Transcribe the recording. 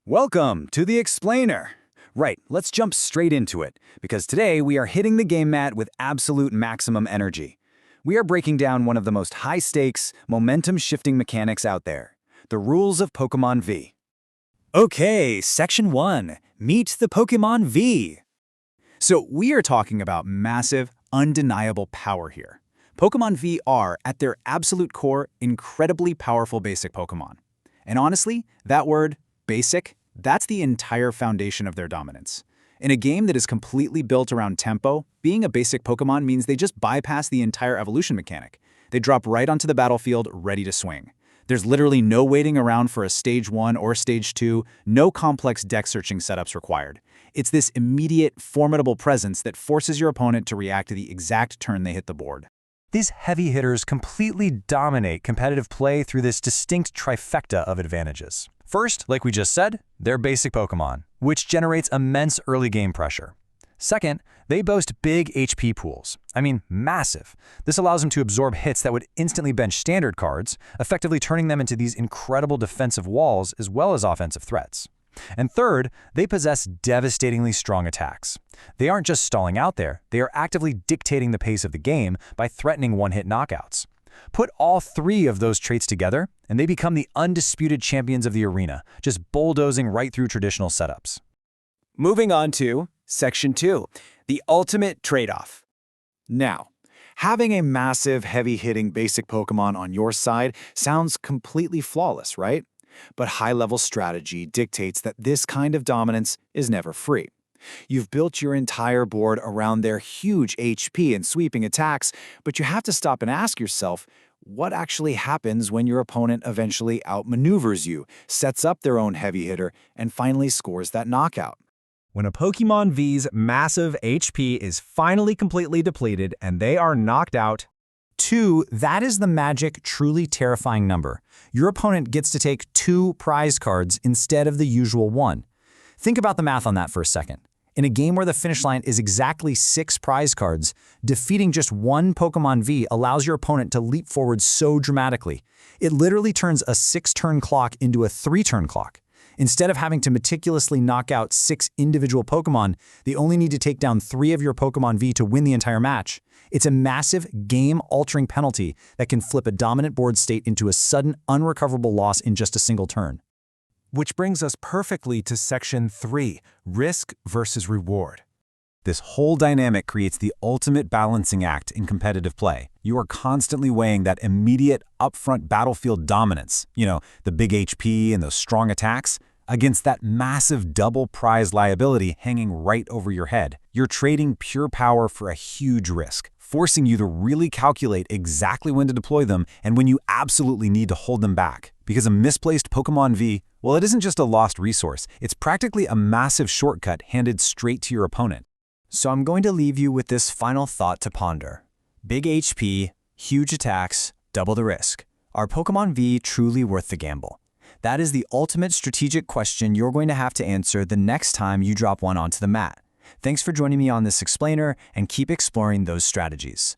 Welcome to the Explainer. Right, let's jump straight into it, because today we are hitting the game mat with absolute maximum energy. We are breaking down one of the most high-stakes, momentum-shifting mechanics out there, the rules of Pokémon V. Okay, Section 1, meet the Pokémon V. So we are talking about massive, undeniable power here. Pokémon V are, at their absolute core, incredibly powerful basic Pokémon. And honestly, that word, basic, that's the entire foundation of their dominance. In a game that is completely built around tempo, being a basic Pokémon means they just bypass the entire evolution mechanic. They drop right onto the battlefield, ready to swing. There's literally no waiting around for a Stage 1 or Stage 2, no complex deck searching setups required. It's this immediate, formidable presence that forces your opponent to react to the exact turn they hit the board. These heavy hitters completely dominate competitive play through this distinct trifecta of advantages. First, like we just said, they're basic Pokémon, which generates immense early game pressure. Second, they boast big HP pools. I mean, massive. This allows them to absorb hits that would instantly bench standard cards, effectively turning them into these incredible defensive walls as well as offensive threats. And third, they possess devastatingly strong attacks. They aren't just stalling out there, they are actively dictating the pace of the game by threatening one-hit knockouts. Put all three of those traits together, and they become the undisputed champions of the arena, just bulldozing right through traditional setups. Moving on to Section 2, the ultimate trade-off. Now, having a massive, heavy-hitting basic Pokémon on your side sounds completely flawless, right? But high-level strategy dictates that this kind of dominance is never free. You've built your entire board around their huge HP and sweeping attacks, but you have to stop and ask yourself, what actually happens when your opponent eventually outmaneuvers you, sets up their own heavy hitter, and finally scores that knockout? When a Pokémon V's massive HP is finally completely depleted and they are knocked out, 2, that is the magic, truly terrifying number. Your opponent gets to take 2 prize cards instead of the usual 1. Think about the math on that for a second. In a game where the finish line is exactly 6 prize cards, defeating just 1 Pokémon V allows your opponent to leap forward so dramatically. It literally turns a 6-turn clock into a 3-turn clock. Instead of having to meticulously knock out 6 individual Pokémon, they only need to take down 3 of your Pokémon V to win the entire match. It's a massive, game-altering penalty that can flip a dominant board state into a sudden, unrecoverable loss in just a single turn. which brings us perfectly to Section 3, risk versus reward. This whole dynamic creates the ultimate balancing act in competitive play. You are constantly weighing that immediate, upfront battlefield dominance, the big HP and those strong attacks, against that massive double prize liability hanging right over your head. You're trading pure power for a huge risk, forcing you to really calculate exactly when to deploy them and when you absolutely need to hold them back. Because a misplaced Pokémon V, well, it isn't just a lost resource, it's practically a massive shortcut handed straight to your opponent. So I'm going to leave you with this final thought to ponder. Big HP, huge attacks, double the risk. Are Pokémon V truly worth the gamble? That is the ultimate strategic question you're going to have to answer the next time you drop one onto the mat. Thanks for joining me on this explainer, and keep exploring those strategies.